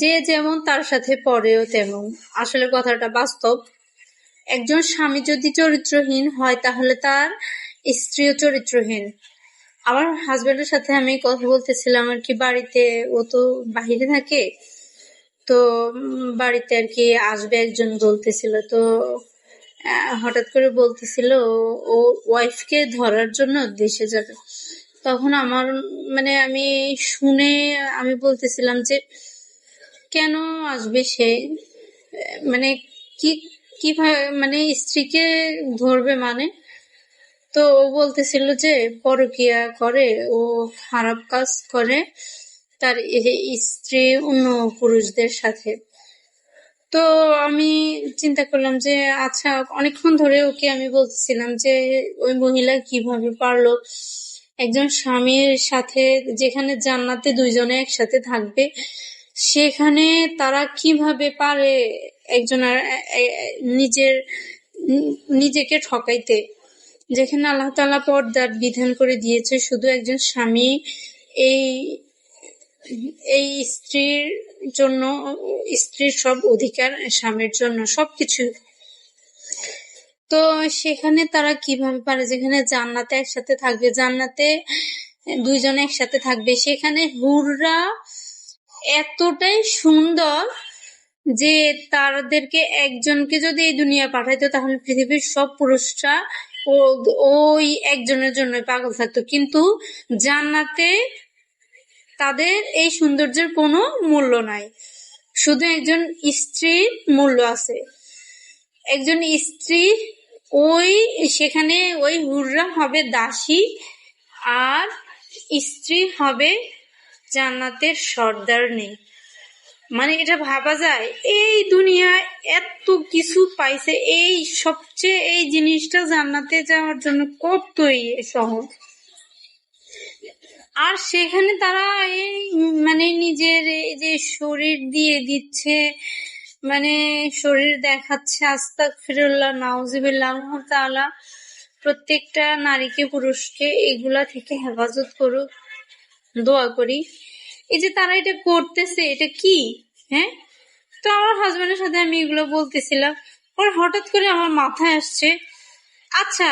যে যেমন তার সাথে পরেও তেমন। আসলে কথাটা বাস্তব। একজন স্বামী যদি চরিত্রহীন হয় তাহলে তার স্ত্রীও চরিত্রহীন। আমার হাজবেন্ডের সাথে আমি কথা বলতেছিলাম আর কি, বাড়িতে, ও তো বাহিরে থাকে, তো বাড়িতে আর কি আসবে একজন বলতেছিল, তো হঠাৎ করে বলতেছিল ও ওয়াইফকে ধরার জন্য দেশে যাবে। তখন আমার মানে শুনে আমি বলতেছিলাম যে কেন আসবে সে, মানে কি কিভাবে মানে স্ত্রীকে ধরবে মানে। তো ও বলতেছিল যে পরকীয়া করে, ও খারাপ কাজ করে তার স্ত্রী অন্য পুরুষদের সাথে। তো আমি চিন্তা করলাম যে আচ্ছা, অনেকক্ষণ ধরে ওকে আমি বলতেছিলাম যে ওই মহিলা কিভাবে পারলো একজন স্বামীর সাথে, যেখানে জান্নাতে দুইজনে একসাথে থাকবে, সেখানে তারা কিভাবে পারে একজনের নিজেকে ঠকাইতে, যেখানে আল্লাহ তাআলা পর্দার বিধান করে দিয়েছে শুধু একজন স্বামী এই এই স্ত্রীর জন্য, স্ত্রীর সব অধিকার স্বামীর জন্য সবকিছু। তো সেখানে তারা কিভাবে পারে, যেখানে জান্নাতে একসাথে থাকবে, জান্নাতে দুইজনে একসাথে থাকবে, সেখানে হুররা এতটাই সুন্দর যে তাদেরকে একজনকে যদি এই দুনিয়া পাঠাইতো তাহলে পৃথিবীর সব পুরুষরা ওই একজনের জন্য পাগল থাকতো। কিন্তু জান্নাতে তাদের এই সৌন্দর্যের কোনো মূল্য নাই, শুধু একজন স্ত্রীর মূল্য আছে। একজন স্ত্রী সেখানে ওই হুররা হবে দাসী, আর স্ত্রী হবে জান্নাতের সর্দারনী। মানে এটা ভাবা যায়, এই দুনিয়ায় এত কিছু পাইছে, এই জিনিসটা জান্নাতে যাওয়ার জন্য কতই সহজ। আর সেখানে তারা নিজের এই যে শরীর দিয়ে দিচ্ছে, শরীর দেখাচ্ছে, আস্তাগফিরুল্লাহ, নাউজুবিল্লাহ। আল্লাহ তাআলা প্রত্যেকটা নারীকে পুরুষকে এগুলা থেকে হেফাজত করুক, দোয়া করি। এই যে তারা এটা করতেছে, এটা কি? হ্যাঁ, তো আমার হাজবেন্ডের সাথে আমি এগুলো বলতেছিলাম, পরে হঠাৎ করে আমার মাথায় আসছে, আচ্ছা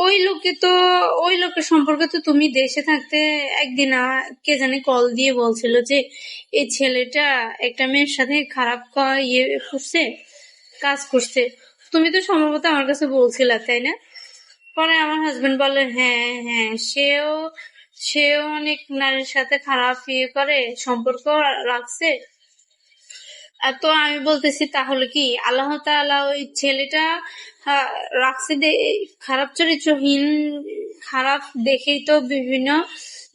ওই লোকের সম্পর্কে তো তুমি দেশে থাকতে একদিন কে জানি কল দিয়ে বলছিল যে এই ছেলেটা একটা মেয়ের সাথে খারাপ কাজ করছে। তুমি তো সম্ভবত আমার কাছে বলছিলা, তাই না? পরে আমার হাজবেন্ড বলে হ্যাঁ হ্যাঁ, সেও অনেক নারীর সাথে খারাপ সম্পর্ক রাখছে। তো আমি বলতেছি তাহলে কি আল্লাহ তাআলা ওই ছেলেটা রাখছে খারাপ চরিত্রহীন, খারাপ দেখেই তো বিভিন্ন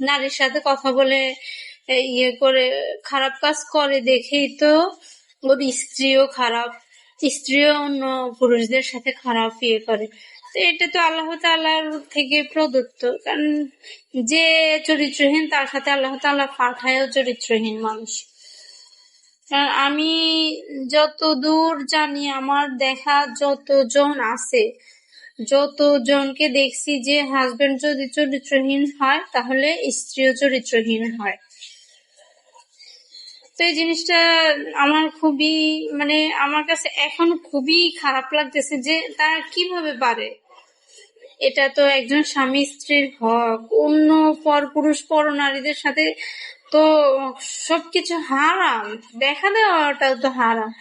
নারীর সাথে কথা বলে করে খারাপ কাজ করে দেখেই তো ওর স্ত্রীও অন্য পুরুষদের সাথে খারাপ করে। তো এটা তো আল্লাহ তাআলার থেকে প্রদত্ত, কারণ যে চরিত্রহীন তার সাথে আল্লাহ তাআলা পাঠায়ও চরিত্রহীন মানুষ। আমি যতদূর জানি, আমার দেখা যতজন আছে, যতজনকে দেখছি যে হাজবেন্ড যদি চরিত্রহীন হয় তাহলে স্ত্রীও চরিত্রহীন হয়। তো এই জিনিসটা আমার খুবই আমার কাছে এখন খুবই খারাপ লাগতেছে যে তারা কিভাবে পারে। এটা তো একজন স্বামী স্ত্রীর হক, অন্য পরপুরুষ পরনারীদের সাথে তো সবকিছু হারাম, দেখা দেওয়াটাও তো হারাম।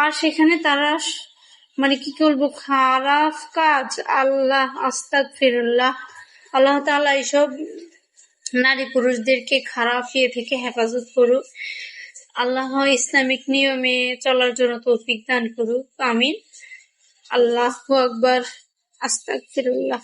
আর সেখানে তারা কি করবো, খারাপ কাজ। আল্লাহ আস্তাগফিরুল্লাহ, আল্লাহ তাআলা এইসব নারী পুরুষদেরকে খারাপ থেকে হেফাজত করুক। আল্লাহ ইসলামিক নিয়মে চলার জন্য তৌফিক দান করুক, আমিন। আল্লাহু আকবার, আস্তাগফিরুল্লাহ।